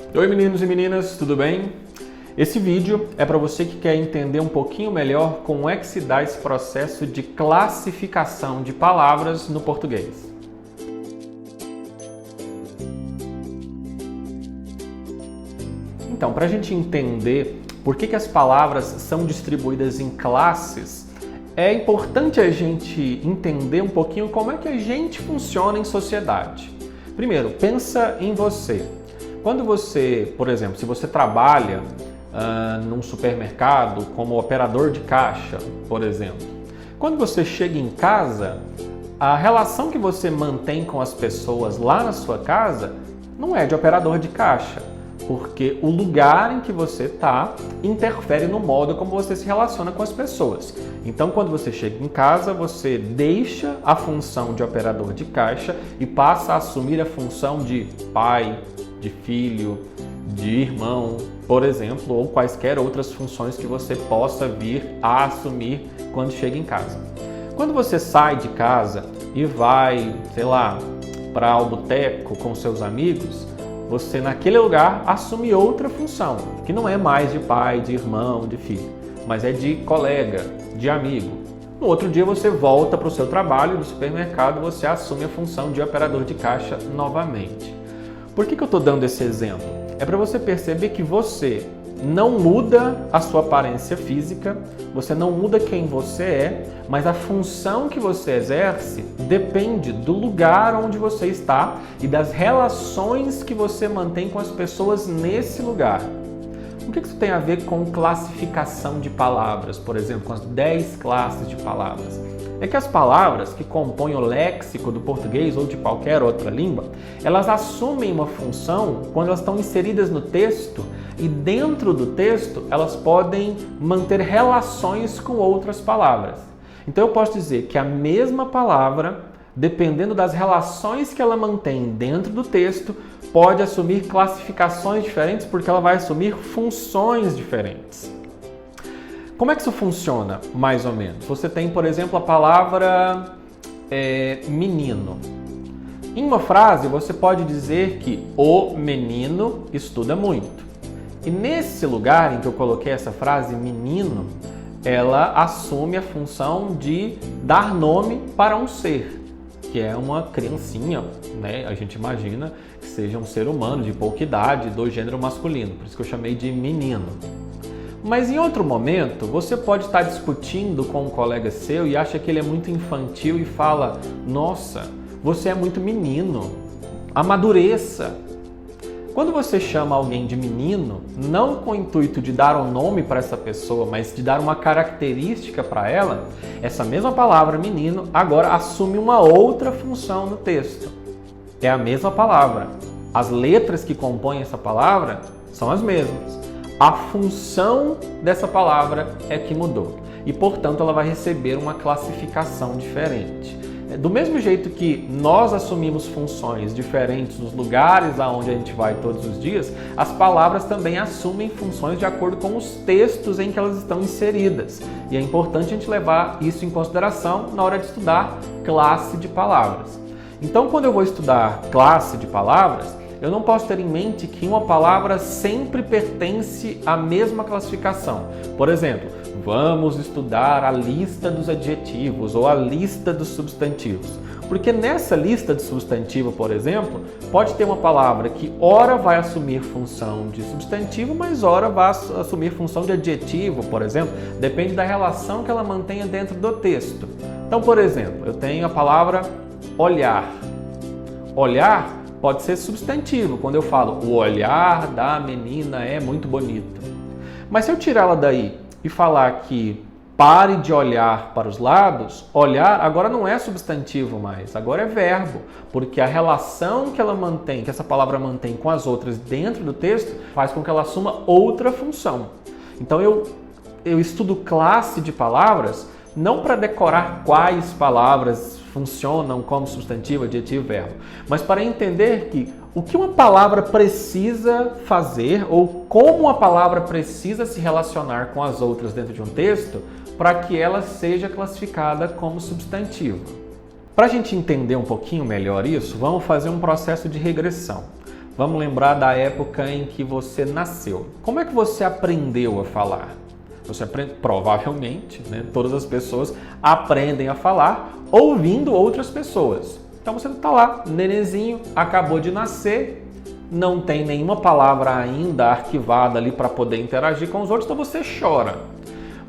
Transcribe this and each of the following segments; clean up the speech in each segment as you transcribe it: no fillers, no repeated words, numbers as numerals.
Oi meninos e meninas, tudo bem? Esse vídeo é para você que quer entender um pouquinho melhor como é que se dá esse processo de classificação de palavras no português. Então, para a gente entender por que as palavras são distribuídas em classes, é importante a gente entender um pouquinho como é que a gente funciona em sociedade. Primeiro, pensa em você. Quando você, por exemplo, se você trabalha num supermercado como operador de caixa, por exemplo, quando você chega em casa, a relação que você mantém com as pessoas lá na sua casa não é de operador de caixa, porque o lugar em que você está interfere no modo como você se relaciona com as pessoas. Então, quando você chega em casa, você deixa a função de operador de caixa e passa a assumir a função de pai, de filho, de irmão, por exemplo, ou quaisquer outras funções que você possa vir a assumir quando chega em casa. Quando você sai de casa e vai, sei lá, para o boteco com seus amigos, você naquele lugar assume outra função, que não é mais de pai, de irmão, de filho, mas é de colega, de amigo. No outro dia você volta para o seu trabalho no supermercado, você assume a função de operador de caixa novamente. Por que eu estou dando esse exemplo? É para você perceber que você não muda a sua aparência física, você não muda quem você é, mas a função que você exerce depende do lugar onde você está e das relações que você mantém com as pessoas nesse lugar. O que isso tem a ver com classificação de palavras, por exemplo, com as 10 classes de palavras? É que as palavras que compõem o léxico do português ou de qualquer outra língua, elas assumem uma função quando elas estão inseridas no texto e dentro do texto elas podem manter relações com outras palavras. Então eu posso dizer que a mesma palavra, dependendo das relações que ela mantém dentro do texto, pode assumir classificações diferentes porque ela vai assumir funções diferentes. Como é que isso funciona, mais ou menos? Você tem, por exemplo, a palavra menino. Em uma frase, você pode dizer que o menino estuda muito. E nesse lugar em que eu coloquei essa frase, menino, ela assume a função de dar nome para um ser, que é uma criancinha, né? A gente imagina que seja um ser humano de pouca idade, do gênero masculino, por isso que eu chamei de menino. Mas em outro momento, você pode estar discutindo com um colega seu e acha que ele é muito infantil e fala: nossa, você é muito menino, amadureça. Quando você chama alguém de menino, não com o intuito de dar um nome para essa pessoa, mas de dar uma característica para ela, essa mesma palavra menino agora assume uma outra função no texto. É a mesma palavra. As letras que compõem essa palavra são as mesmas. A função dessa palavra é que mudou e, portanto, ela vai receber uma classificação diferente. Do mesmo jeito que nós assumimos funções diferentes nos lugares aonde a gente vai todos os dias, as palavras também assumem funções de acordo com os textos em que elas estão inseridas. E é importante a gente levar isso em consideração na hora de estudar classe de palavras. Então, quando eu vou estudar classe de palavras, eu não posso ter em mente que uma palavra sempre pertence à mesma classificação. Por exemplo, vamos estudar a lista dos adjetivos ou a lista dos substantivos. Porque nessa lista de substantivo, por exemplo, pode ter uma palavra que ora vai assumir função de substantivo, mas ora vai assumir função de adjetivo, por exemplo. Depende da relação que ela mantenha dentro do texto. Então, por exemplo, eu tenho a palavra olhar. Olhar pode ser substantivo, quando eu falo o olhar da menina é muito bonito. Mas se eu tirar ela daí e falar que pare de olhar para os lados, olhar agora não é substantivo mais, agora é verbo, porque a relação que ela mantém, que essa palavra mantém com as outras dentro do texto, faz com que ela assuma outra função. Então eu estudo classe de palavras não para decorar quais palavras funcionam como substantivo, adjetivo, verbo, mas para entender que o que uma palavra precisa fazer ou como uma palavra precisa se relacionar com as outras dentro de um texto para que ela seja classificada como substantivo. Para a gente entender um pouquinho melhor isso, vamos fazer um processo de regressão. Vamos lembrar da época em que você nasceu. Como é que você aprendeu a falar? Você aprende, provavelmente, né? Todas as pessoas aprendem a falar ouvindo outras pessoas. Então você está lá, nenenzinho, acabou de nascer, não tem nenhuma palavra ainda arquivada ali para poder interagir com os outros, então você chora.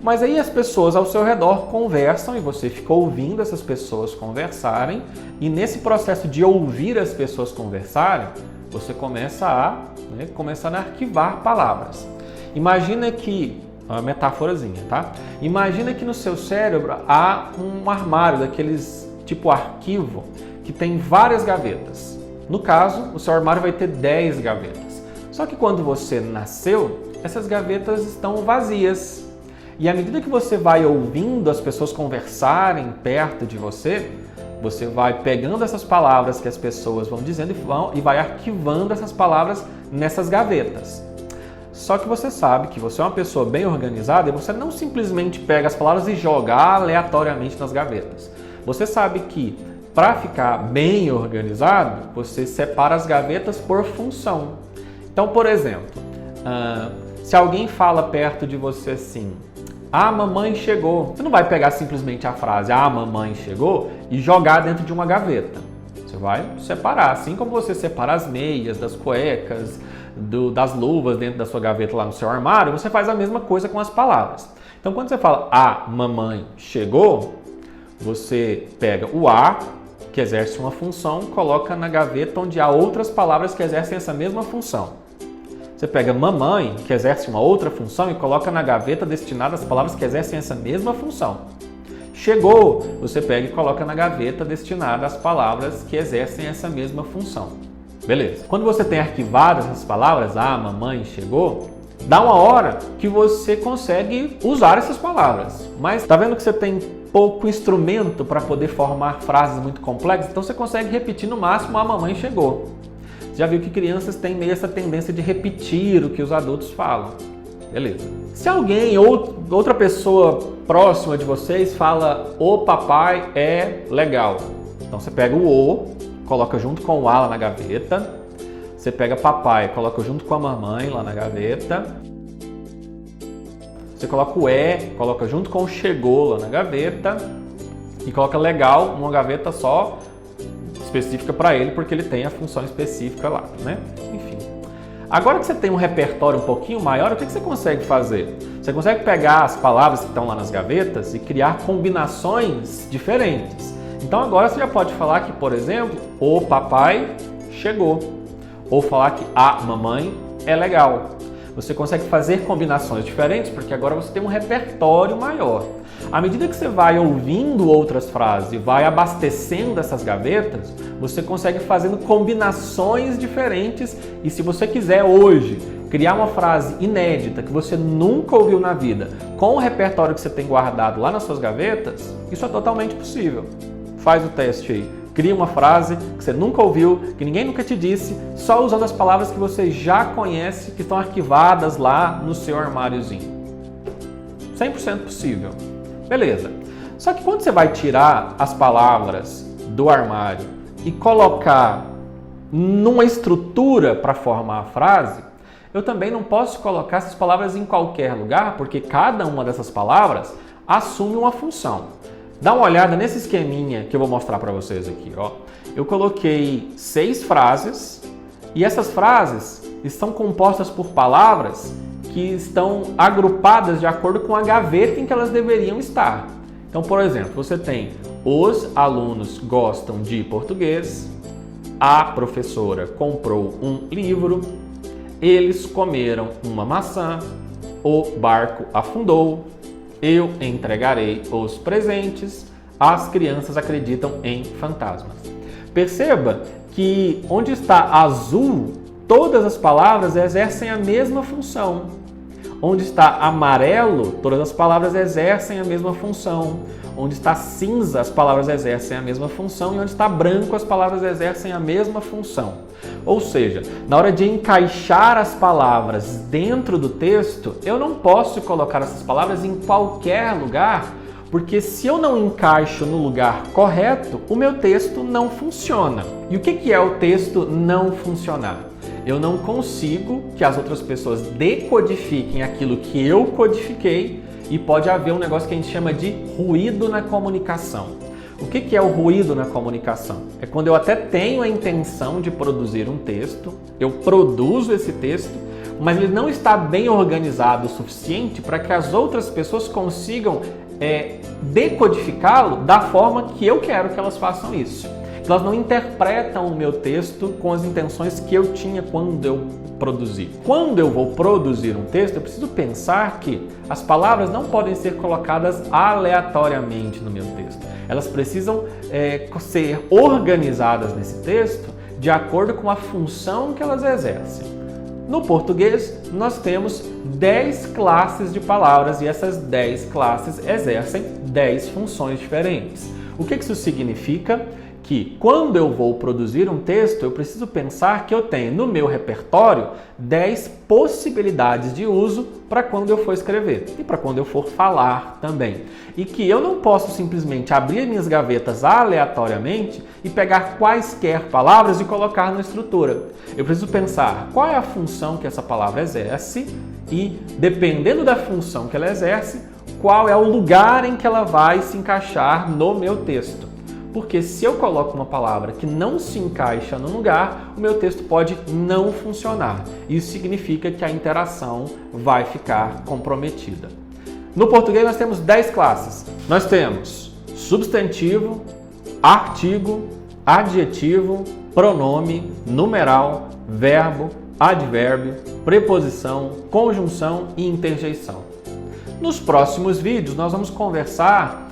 Mas aí as pessoas ao seu redor conversam e você fica ouvindo essas pessoas conversarem, e nesse processo de ouvir as pessoas conversarem, você começa a arquivar palavras. Imagina que, uma metáforazinha, tá? Imagina que no seu cérebro há um armário daqueles tipo arquivo que tem várias gavetas. No caso, o seu armário vai ter 10 gavetas. Só que quando você nasceu, essas gavetas estão vazias. E à medida que você vai ouvindo as pessoas conversarem perto de você, você vai pegando essas palavras que as pessoas vão dizendo e vai arquivando essas palavras nessas gavetas. Só que você sabe que você é uma pessoa bem organizada e você não simplesmente pega as palavras e joga aleatoriamente nas gavetas. Você sabe que para ficar bem organizado, você separa as gavetas por função. Então, por exemplo, se alguém fala perto de você assim, "A mamãe chegou", você não vai pegar simplesmente a frase "A mamãe chegou" e jogar dentro de uma gaveta. Você vai separar, assim como você separa as meias das cuecas, das luvas dentro da sua gaveta lá no seu armário, você faz a mesma coisa com as palavras. Então, quando você fala "A mamãe chegou", você pega o "a", que exerce uma função, coloca na gaveta onde há outras palavras que exercem essa mesma função. Você pega "mamãe", que exerce uma outra função, e coloca na gaveta destinada às palavras que exercem essa mesma função. "Chegou", você pega e coloca na gaveta destinada às palavras que exercem essa mesma função. Beleza. Quando você tem arquivado essas palavras, "a mamãe chegou", dá uma hora que você consegue usar essas palavras. Mas tá vendo que você tem pouco instrumento para poder formar frases muito complexas? Então você consegue repetir no máximo "a mamãe chegou". Você já viu que crianças têm meio essa tendência de repetir o que os adultos falam. Beleza. Se alguém ou outra pessoa próxima de vocês fala "o papai é legal", então você pega o "o", coloca junto com o "a" lá na gaveta. Você pega papai, coloca junto com a mamãe lá na gaveta. Você coloca o "é", coloca junto com o "chegou" lá na gaveta. E coloca "legal" numa gaveta só, específica para ele, porque ele tem a função específica lá, né? Enfim. Agora que você tem um repertório um pouquinho maior, o que você consegue fazer? Você consegue pegar as palavras que estão lá nas gavetas e criar combinações diferentes. Então agora você já pode falar que, por exemplo, "o papai chegou", ou falar que "a mamãe é legal". Você consegue fazer combinações diferentes porque agora você tem um repertório maior. À medida que você vai ouvindo outras frases e vai abastecendo essas gavetas, você consegue fazendo combinações diferentes, e se você quiser hoje criar uma frase inédita que você nunca ouviu na vida com o repertório que você tem guardado lá nas suas gavetas, isso é totalmente possível. Faz o teste aí. Cria uma frase que você nunca ouviu, que ninguém nunca te disse, só usando as palavras que você já conhece, que estão arquivadas lá no seu armáriozinho. 100% possível. Beleza. Só que quando você vai tirar as palavras do armário e colocar numa estrutura para formar a frase, eu também não posso colocar essas palavras em qualquer lugar, porque cada uma dessas palavras assume uma função. Dá uma olhada nesse esqueminha que eu vou mostrar para vocês aqui, ó. Eu coloquei 6 frases e essas frases estão compostas por palavras que estão agrupadas de acordo com a gaveta em que elas deveriam estar. Então, por exemplo, você tem "os alunos gostam de português", "a professora comprou um livro", "eles comeram uma maçã", "o barco afundou", "eu entregarei os presentes", "as crianças acreditam em fantasmas". Perceba que onde está azul, todas as palavras exercem a mesma função. Onde está amarelo, todas as palavras exercem a mesma função. Onde está cinza, as palavras exercem a mesma função. E onde está branco, as palavras exercem a mesma função. Ou seja, na hora de encaixar as palavras dentro do texto, eu não posso colocar essas palavras em qualquer lugar, porque se eu não encaixo no lugar correto, o meu texto não funciona. E o que é o texto não funcionar? Eu não consigo que as outras pessoas decodifiquem aquilo que eu codifiquei e pode haver um negócio que a gente chama de ruído na comunicação. O que é o ruído na comunicação? É quando eu até tenho a intenção de produzir um texto, eu produzo esse texto, mas ele não está bem organizado o suficiente para que as outras pessoas consigam decodificá-lo da forma que eu quero que elas façam isso. Elas não interpretam o meu texto com as intenções que eu tinha quando eu produzi. Quando eu vou produzir um texto, eu preciso pensar que as palavras não podem ser colocadas aleatoriamente no meu texto. Elas precisam ser organizadas nesse texto de acordo com a função que elas exercem. No português, nós temos 10 classes de palavras e essas 10 classes exercem 10 funções diferentes. O que isso significa? Que quando eu vou produzir um texto, eu preciso pensar que eu tenho no meu repertório 10 possibilidades de uso para quando eu for escrever e para quando eu for falar também. E que eu não posso simplesmente abrir minhas gavetas aleatoriamente e pegar quaisquer palavras e colocar na estrutura. Eu preciso pensar qual é a função que essa palavra exerce e, dependendo da função que ela exerce, qual é o lugar em que ela vai se encaixar no meu texto. Porque se eu coloco uma palavra que não se encaixa no lugar, o meu texto pode não funcionar. Isso significa que a interação vai ficar comprometida. No português nós temos 10 classes. Nós temos substantivo, artigo, adjetivo, pronome, numeral, verbo, advérbio, preposição, conjunção e interjeição. Nos próximos vídeos nós vamos conversar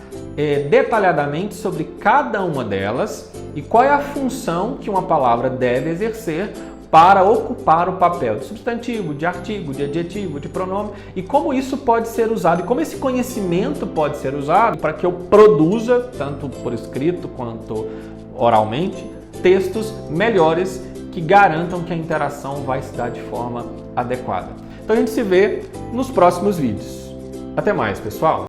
detalhadamente sobre cada uma delas e qual é a função que uma palavra deve exercer para ocupar o papel de substantivo, de artigo, de adjetivo, de pronome e como isso pode ser usado e como esse conhecimento pode ser usado para que eu produza, tanto por escrito quanto oralmente, textos melhores que garantam que a interação vai se dar de forma adequada. Então a gente se vê nos próximos vídeos. Até mais, pessoal!